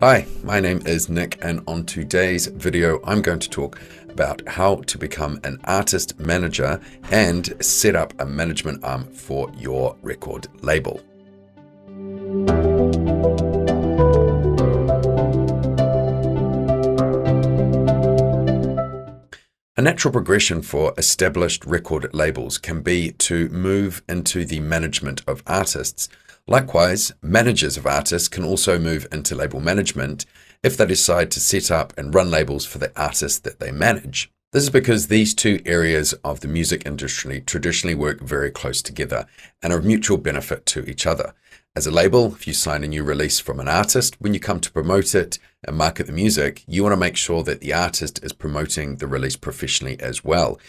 Hi, my name is Nick, and on today's video, I'm going to talk about how to become an artist manager and set up a management arm for your record label. A natural progression for established record labels can be to move into the management of artists. Likewise, managers of artists can also move into label management if they decide to set up and run labels for the artists that they manage. This is because these two areas of the music industry traditionally work very close together and are of mutual benefit to each other. As a label, if you sign a new release from an artist, when you come to promote it and market the music, you want to make sure that the artist is promoting the release professionally as well.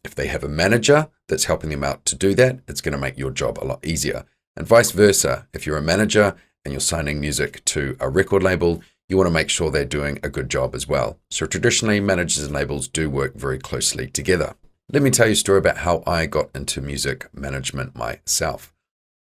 If they have a manager that's helping them out to do that, it's going to make your job a lot easier. And vice versa, if you're a manager and you're signing music to a record label, you want to make sure they're doing a good job as well. So traditionally, managers and labels do work very closely together. Let me tell you a story about how I got into music management myself.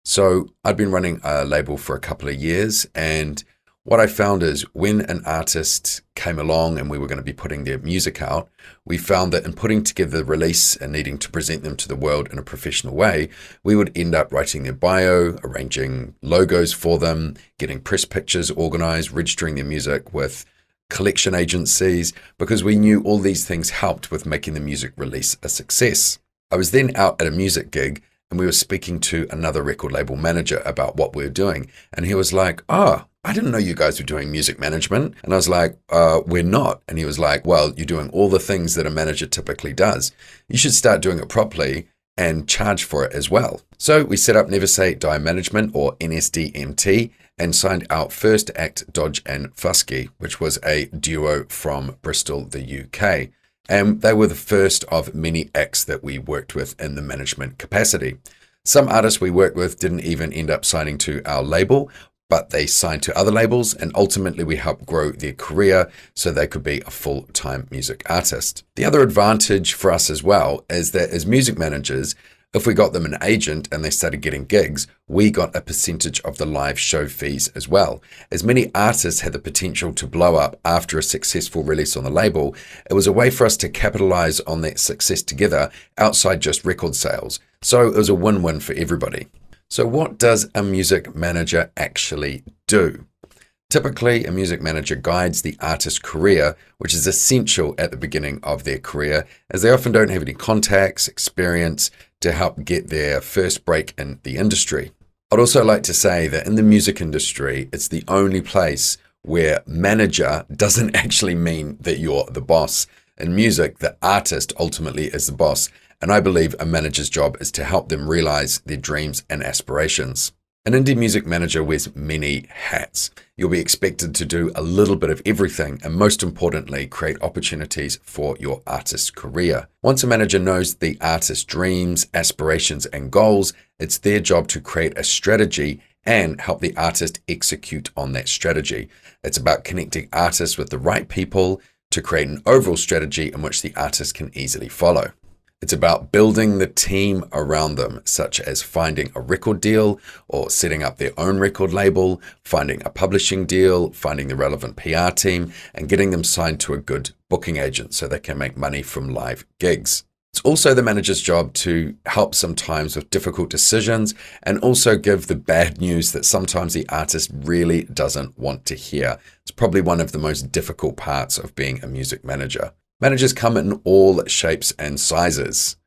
So I'd been running a label for a couple of years, and what I found is when an artist came along and we were going to be putting their music out, we found that in putting together the release and needing to present them to the world in a professional way, we would end up writing their bio, arranging logos for them, getting press pictures organized, registering their music with collection agencies, because we knew all these things helped with making the music release a success. I was then out at a music gig and we were speaking to another record label manager about what we were doing. And he was like, I didn't know you guys were doing music management. And I was like, we're not. And he was like, well, you're doing all the things that a manager typically does. You should start doing it properly and charge for it as well. So we set up Never Say Die Management, or NSDMT, and signed our first act, Dodge and Fusky, which was a duo from Bristol, the UK. And they were the first of many acts that we worked with in the management capacity. Some artists we worked with didn't even end up signing to our label, but they signed to other labels, and ultimately we helped grow their career so they could be a full-time music artist. The other advantage for us as well is that as music managers, if we got them an agent and they started getting gigs, we got a percentage of the live show fees as well. As many artists had the potential to blow up after a successful release on the label, it was a way for us to capitalize on that success together outside just record sales. So it was a win-win for everybody. So what does a music manager actually do? Typically, a music manager guides the artist's career, which is essential at the beginning of their career, as they often don't have any contacts, experience to help get their first break in the industry. I'd also like to say that in the music industry, it's the only place where manager doesn't actually mean that you're the boss. In music, the artist ultimately is the boss, and I believe a manager's job is to help them realize their dreams and aspirations. An indie music manager wears many hats. You'll be expected to do a little bit of everything, and most importantly, create opportunities for your artist's career. Once a manager knows the artist's dreams, aspirations, and goals, it's their job to create a strategy and help the artist execute on that strategy. It's about connecting artists with the right people to create an overall strategy in which the artist can easily follow. It's about building the team around them, such as finding a record deal or setting up their own record label, finding a publishing deal, finding the relevant PR team, and getting them signed to a good booking agent so they can make money from live gigs. It's also the manager's job to help sometimes with difficult decisions and also give the bad news that sometimes the artist really doesn't want to hear. It's probably one of the most difficult parts of being a music manager. Managers come in all shapes and sizes,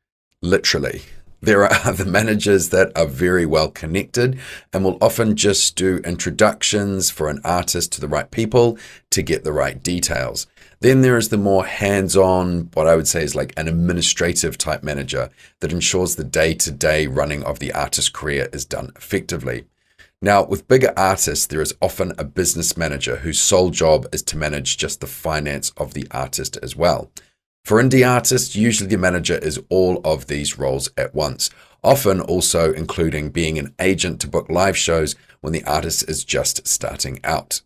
literally. There are the managers that are very well connected and will often just do introductions for an artist to the right people to get the right details. Then there is the more hands-on, what I would say is like an administrative type manager that ensures the day-to-day running of the artist's career is done effectively. Now, with bigger artists, there is often a business manager whose sole job is to manage just the finance of the artist as well. For indie artists, usually the manager is all of these roles at once, often also including being an agent to book live shows when the artist is just starting out.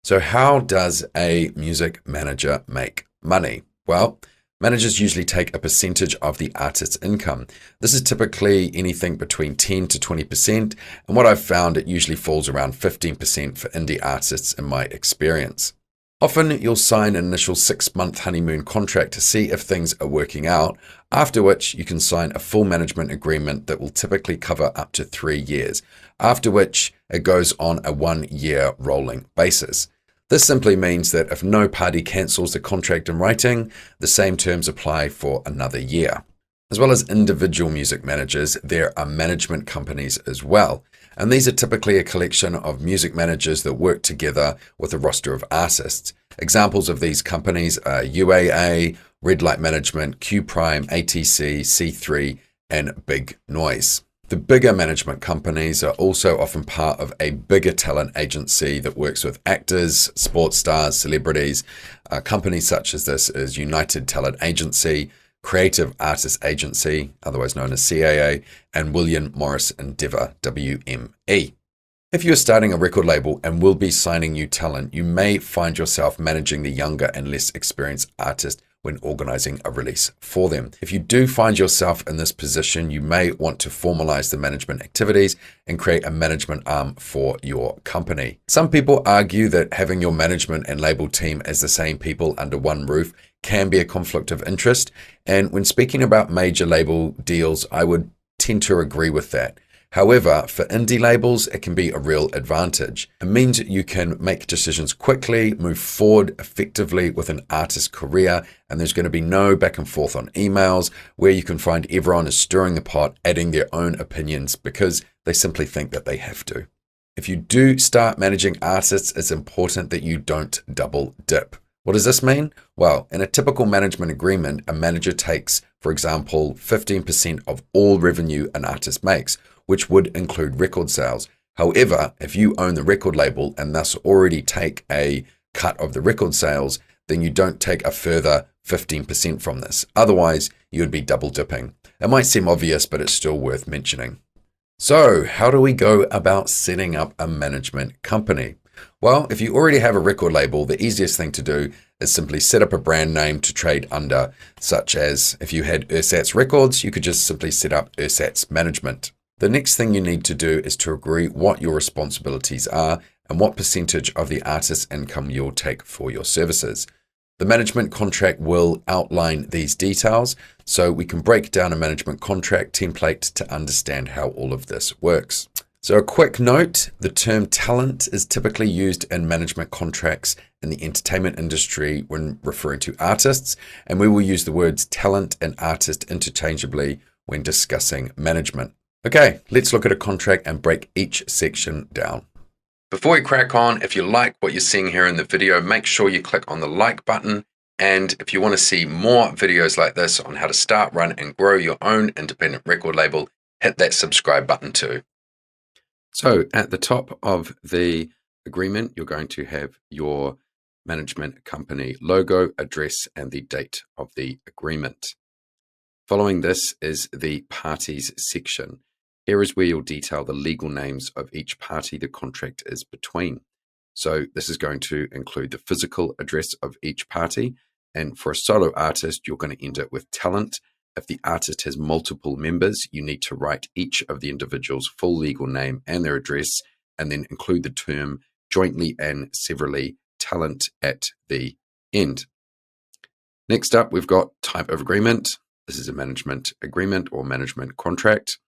So how does a music manager make money? Well, Managers usually take a percentage of the artist's income. This is typically anything between 10 to 20%, and what I've found, it usually falls around 15% for indie artists in my experience. Often you'll sign an initial 6-month honeymoon contract to see if things are working out, after which you can sign a full management agreement that will typically cover up to 3 years, after which it goes on a 1-year rolling basis. This simply means that if no party cancels the contract in writing, the same terms apply for another year. As well as individual music managers, there are management companies as well. And these are typically a collection of music managers that work together with a roster of artists. Examples of these companies are UAA, Red Light Management, Q Prime, ATC, C3, and Big Noise. The bigger management companies are also often part of a bigger talent agency that works with actors, sports stars, celebrities. Companies such as this is United Talent Agency, Creative Artist Agency, otherwise known as CAA, and William Morris Endeavour, WME. If you're starting a record label and will be signing new talent, you may find yourself managing the younger and less experienced artist when organizing a release for them. If you do find yourself in this position, you may want to formalize the management activities and create a management arm for your company. Some people argue that having your management and label team as the same people under one roof can be a conflict of interest. And when speaking about major label deals, I would tend to agree with that. However, for indie labels, it can be a real advantage. It means you can make decisions quickly, move forward effectively with an artist's career, and there's going to be no back and forth on emails where you can find everyone is stirring the pot, adding their own opinions because they simply think that they have to. If you do start managing artists, it's important that you don't double dip. What does this mean? Well, in a typical management agreement, a manager takes, for example, 15% of all revenue an artist makes, which would include record sales. However, if you own the record label and thus already take a cut of the record sales, then you don't take a further 15% from this. Otherwise, you would be double dipping. It might seem obvious, but it's still worth mentioning. So, how do we go about setting up a management company? Well, if you already have a record label, the easiest thing to do is simply set up a brand name to trade under, such as if you had Ersatz Records, you could just simply set up Ersatz Management. The next thing you need to do is to agree what your responsibilities are and what percentage of the artist's income you'll take for your services. The management contract will outline these details, so we can break down a management contract template to understand how all of this works. So a quick note, the term talent is typically used in management contracts in the entertainment industry when referring to artists, and we will use the words talent and artist interchangeably when discussing management. Okay, let's look at a contract and break each section down. Before we crack on, if you like what you're seeing here in the video, make sure you click on the like button. And if you want to see more videos like this on how to start, run, and grow your own independent record label, hit that subscribe button too. So at the top of the agreement, you're going to have your management company logo, address, and the date of the agreement. Following this is the parties section. Here is where you'll detail the legal names of each party the contract is between. So this is going to include the physical address of each party. And for a solo artist, you're going to end it with talent. If the artist has multiple members, you need to write each of the individual's full legal name and their address, and then include the term jointly and severally talent at the end. Next up, we've got type of agreement. This is a management agreement or management contract.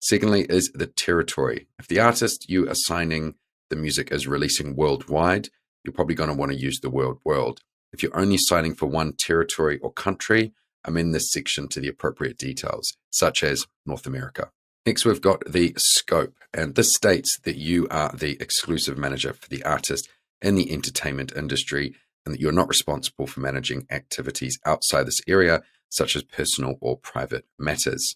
Secondly is the territory. If the artist you are signing the music is releasing worldwide, you're probably going to want to use the word world. If you're only signing for one territory or country, amend this section to the appropriate details, such as North America. Next, we've got the scope, and this states that you are the exclusive manager for the artist in the entertainment industry and that you're not responsible for managing activities outside this area, such as personal or private matters.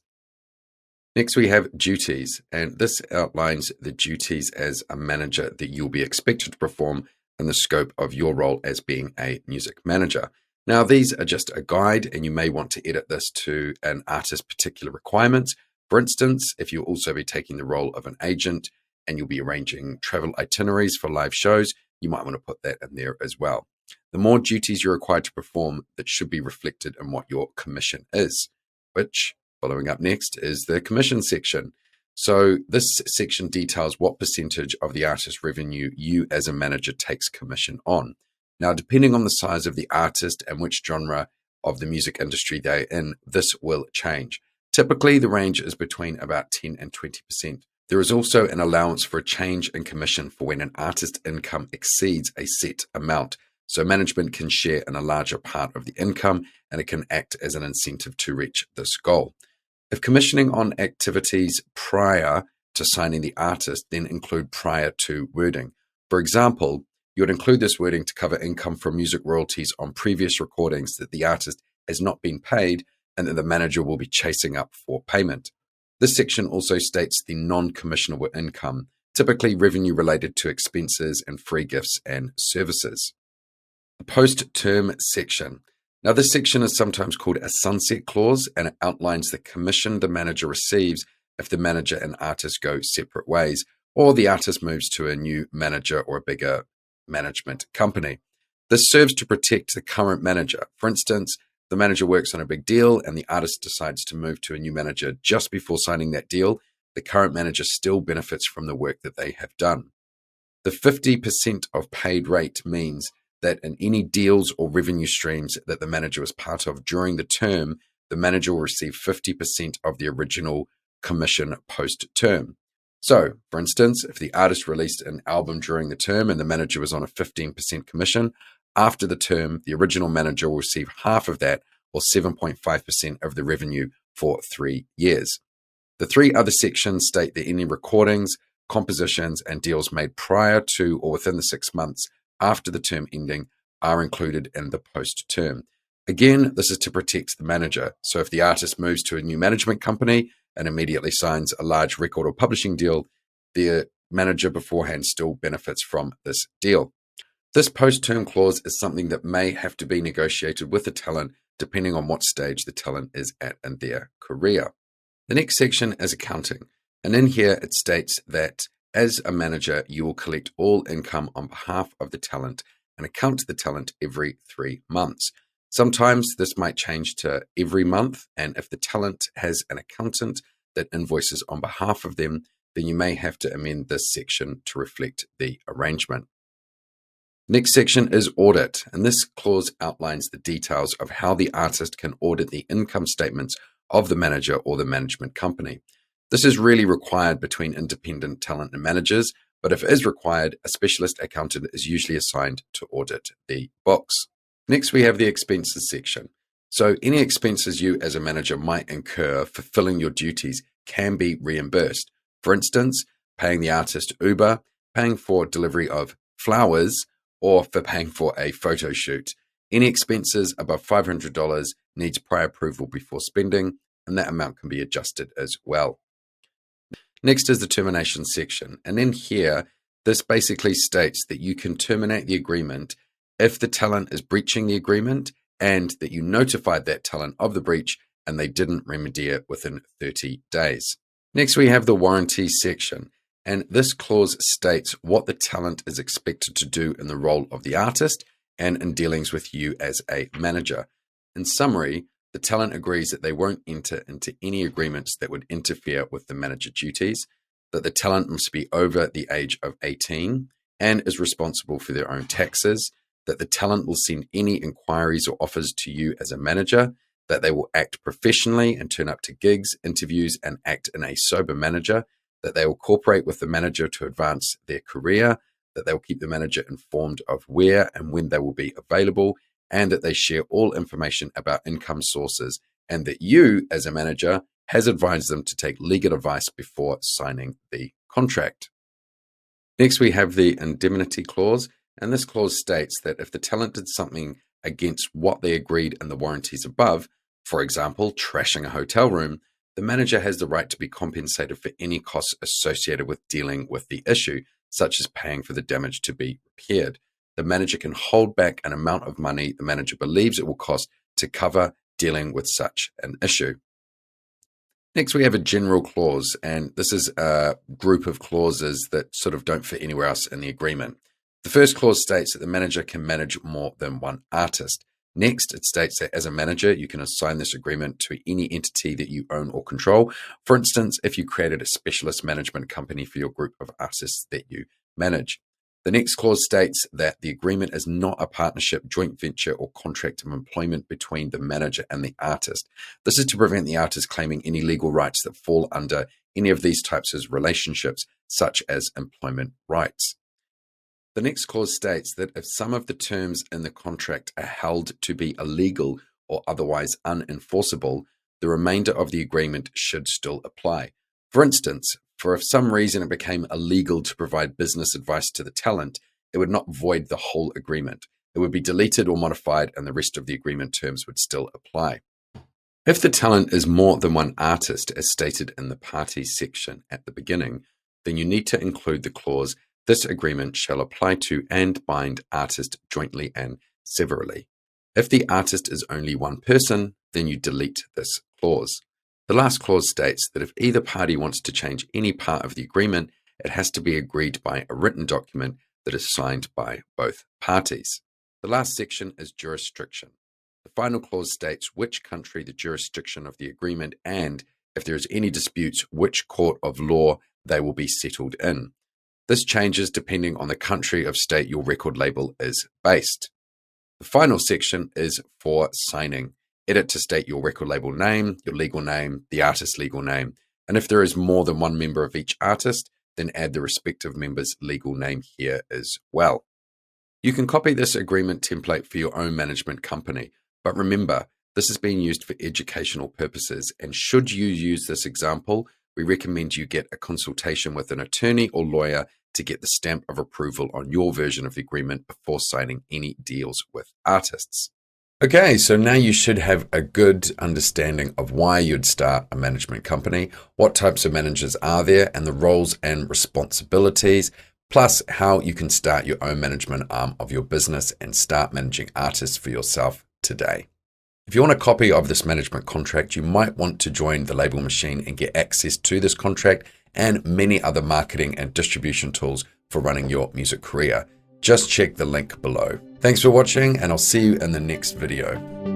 Next, we have duties, and this outlines the duties as a manager that you'll be expected to perform in the scope of your role as being a music manager. Now, these are just a guide, and you may want to edit this to an artist's particular requirements. For instance, if you'll also be taking the role of an agent and you'll be arranging travel itineraries for live shows, you might want to put that in there as well. the more duties you're required to perform that should be reflected in what your commission is, which, following up next, is the commission section. So this section details what percentage of the artist revenue you as a manager takes commission on. Now, depending on the size of the artist and which genre of the music industry they're in, this will change. Typically, the range is between about 10 and 20%. There is also an allowance for a change in commission for when an artist's income exceeds a set amount. So management can share in a larger part of the income, and it can act as an incentive to reach this goal. If commissioning on activities prior to signing the artist, then include prior to wording. For example, you would include this wording to cover income from music royalties on previous recordings that the artist has not been paid and that the manager will be chasing up for payment. This section also states the non-commissionable income, typically revenue related to expenses and free gifts and services. The post-term section. Now, this section is sometimes called a sunset clause, and it outlines the commission the manager receives if the manager and artist go separate ways, or the artist moves to a new manager or a bigger management company. This serves to protect the current manager. For instance, the manager works on a big deal and the artist decides to move to a new manager just before signing that deal. The current manager still benefits from the work that they have done. The 50% of paid rate means that in any deals or revenue streams that the manager was part of during the term, the manager will receive 50% of the original commission post-term. So, for instance, if the artist released an album during the term and the manager was on a 15% commission, after the term, the original manager will receive half of that, or 7.5% of the revenue for 3 years. The three other sections state that any recordings, compositions, and deals made prior to or within the 6 months after the term ending are included in the post-term. Again, this is to protect the manager. So if the artist moves to a new management company and immediately signs a large record or publishing deal, the manager beforehand still benefits from this deal. This post-term clause is something that may have to be negotiated with the talent depending on what stage the talent is at in their career. The next section is accounting, and in here it states that as a manager, you will collect all income on behalf of the talent and account the talent every 3 months. Sometimes this might change to every month, and if the talent has an accountant that invoices on behalf of them, then you may have to amend this section to reflect the arrangement. Next section is audit, and this clause outlines the details of how the artist can audit the income statements of the manager or the management company. This is really required between independent talent and managers, but if it is required, a specialist accountant is usually assigned to audit the books. Next, we have the expenses section. So any expenses you as a manager might incur fulfilling your duties can be reimbursed. For instance, paying the artist Uber, paying for delivery of flowers, or for paying for a photo shoot. Any expenses above $500 needs prior approval before spending, and that amount can be adjusted as well. Next is the termination section. And in here, this basically states that you can terminate the agreement if the talent is breaching the agreement and that you notified that talent of the breach and they didn't remedy it within 30 days. Next, we have the warranty section. And this clause states what the talent is expected to do in the role of the artist and in dealings with you as a manager. In summary, the talent agrees that they won't enter into any agreements that would interfere with the manager duties, that the talent must be over the age of 18 and is responsible for their own taxes, that the talent will send any inquiries or offers to you as a manager, that they will act professionally and turn up to gigs, interviews, and act in a sober manager, that they will cooperate with the manager to advance their career, that they will keep the manager informed of where and when they will be available, and that they share all information about income sources, and that you, as a manager, has advised them to take legal advice before signing the contract. Next, we have the indemnity clause, and this clause states that if the talent did something against what they agreed in the warranties above, for example, trashing a hotel room, the manager has the right to be compensated for any costs associated with dealing with the issue, such as paying for the damage to be repaired. The manager can hold back an amount of money the manager believes it will cost to cover dealing with such an issue. Next, we have a general clause, and this is a group of clauses that sort of don't fit anywhere else in the agreement. The first clause states that the manager can manage more than one artist. Next, it states that as a manager, you can assign this agreement to any entity that you own or control. For instance, if you created a specialist management company for your group of artists that you manage. The next clause states that the agreement is not a partnership, joint venture, or contract of employment between the manager and the artist. This is to prevent the artist claiming any legal rights that fall under any of these types of relationships, such as employment rights. The next clause states that if some of the terms in the contract are held to be illegal or otherwise unenforceable, the remainder of the agreement should still apply. For instance, for if some reason it became illegal to provide business advice to the talent, it would not void the whole agreement. It would be deleted or modified, and the rest of the agreement terms would still apply. If the talent is more than one artist, as stated in the parties section at the beginning, then you need to include the clause, "This agreement shall apply to and bind artist jointly and severally." If the artist is only one person, then you delete this clause. The last clause states that if either party wants to change any part of the agreement, it has to be agreed by a written document that is signed by both parties. The last section is jurisdiction. The final clause states which country the jurisdiction of the agreement, and if there is any disputes, which court of law they will be settled in. This changes depending on the country of state your record label is based. The final section is for signing. Edit to state your record label name, your legal name, the artist's legal name, and if there is more than one member of each artist, then add the respective member's legal name here as well. You can copy this agreement template for your own management company, but remember, this is being used for educational purposes, and should you use this example, we recommend you get a consultation with an attorney or lawyer to get the stamp of approval on your version of the agreement before signing any deals with artists. Okay, so now you should have a good understanding of why you'd start a management company, what types of managers are there, and the roles and responsibilities, plus how you can start your own management arm of your business and start managing artists for yourself today. If you want a copy of this management contract, you might want to join the Label Machine and get access to this contract and many other marketing and distribution tools for running your music career. Just check the link below. Thanks for watching, and I'll see you in the next video.